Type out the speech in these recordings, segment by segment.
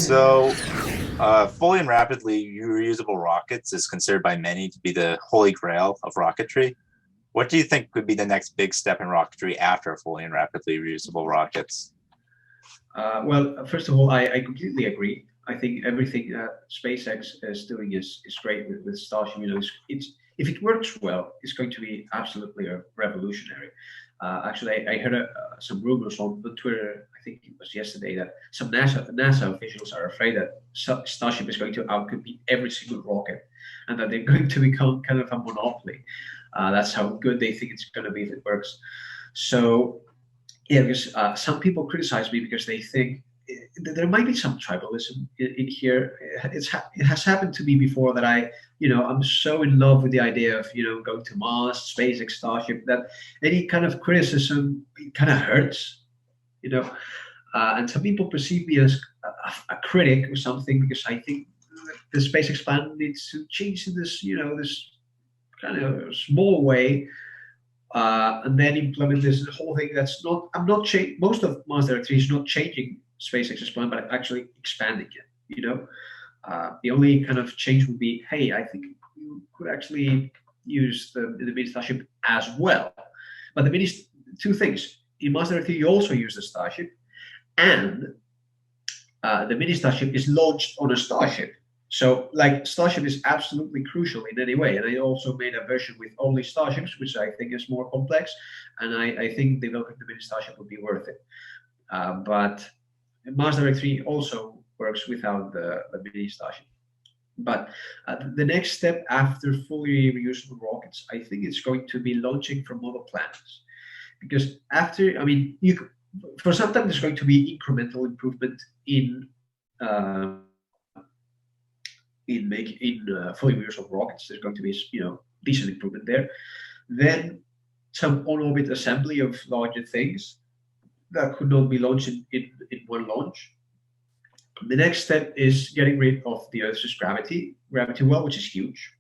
So, fully and rapidly reusable rockets is considered by many to be the holy grail of rocketry. What do you think would be the next big step in rocketry after fully and rapidly reusable rockets? Well, first of all, I completely agree. I think everything that SpaceX is doing is great with Starship. It's if it works well, it's going to be absolutely revolutionary. Actually, I heard some rumors on Twitter. I think it was yesterday that some NASA officials are afraid that Starship is going to outcompete every single rocket, and that they're going to become kind of a monopoly. That's how good they think it's going to be if it works. So yeah, because some people criticize me because they think there might be some tribalism in here. It has happened to me before that I'm so in love with the idea of going to Mars, SpaceX Starship, that any kind of criticism kind of hurts, you know. And some people perceive me as a critic or something because I think the SpaceX plan needs to change in this kind of small way, and then implement this whole thing that's not. I'm not changing. Most of Mars Directory is not changing SpaceX's plan, but actually expanding it. The only kind of change would be, hey, I think you could actually use the mini Starship as well. But the mini two things in Mars Directory, you also use the Starship, and the mini Starship is launched on a Starship. So, like, Starship is absolutely crucial in any way. And I also made a version with only Starships, which I think is more complex. And I think developing the mini Starship would be worth it. But Mars Direct 3 also works without the mini Starship. But the next step after fully reusable rockets, I think it's going to be launching from other planets. Because for some time, there's going to be incremental improvement in fully reusable rockets. There's going to be decent improvement there. Then some on-orbit assembly of larger things that could not be launched in one launch. The next step is getting rid of the Earth's gravity well, which is huge.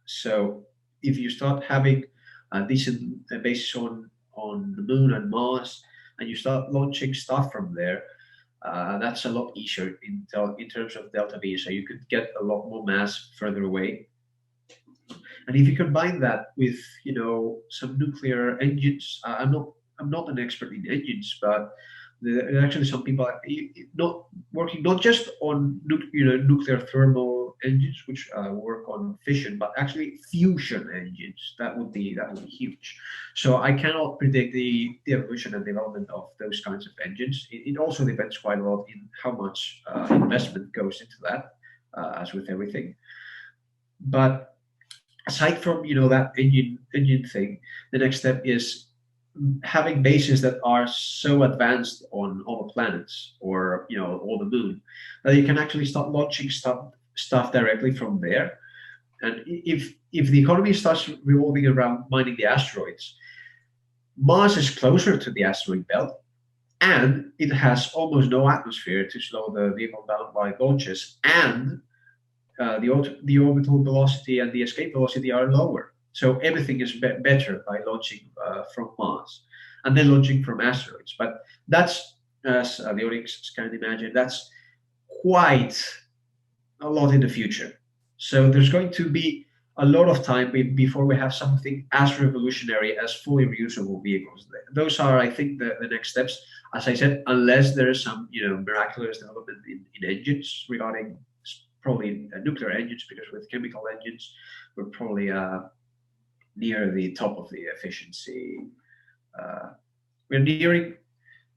So if you start having a decent basis on the Moon and Mars, and you start launching stuff from there, that's a lot easier in terms of delta V. So you could get a lot more mass further away. And if you combine that with some nuclear engines, I'm not an expert in engines, but there are actually some people not working not just on nuclear thermal engines, which work on fission, but actually fusion engines. That would be huge. So I cannot predict the evolution and development of those kinds of engines. It also depends quite a lot in how much investment goes into that, as with everything. But aside from that engine thing, the next step is having bases that are so advanced on all the planets or all the Moon that you can actually start launching stuff directly from there. And if the economy starts revolving around mining the asteroids, Mars is closer to the asteroid belt, and it has almost no atmosphere to slow the vehicle down by launches, and the orbital velocity and the escape velocity are lower. So everything is better by launching from Mars and then launching from asteroids. But that's, as the audience can imagine, that's quite a lot in the future. So there's going to be a lot of time before we have something as revolutionary as fully reusable vehicles. Those are, I think, the next steps. As I said, unless there is some miraculous development in engines regarding probably nuclear engines, because with chemical engines, we're probably near the top of the efficiency. We're nearing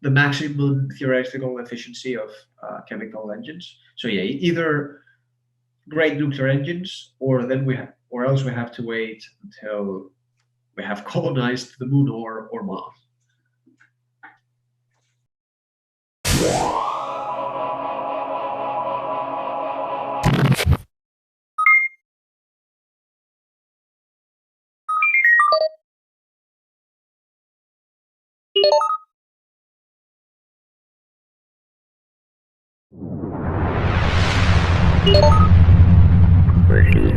the maximum theoretical efficiency of chemical engines. So yeah, either great nuclear engines, or else we have to wait until we have colonized the Moon or Mars. Pretty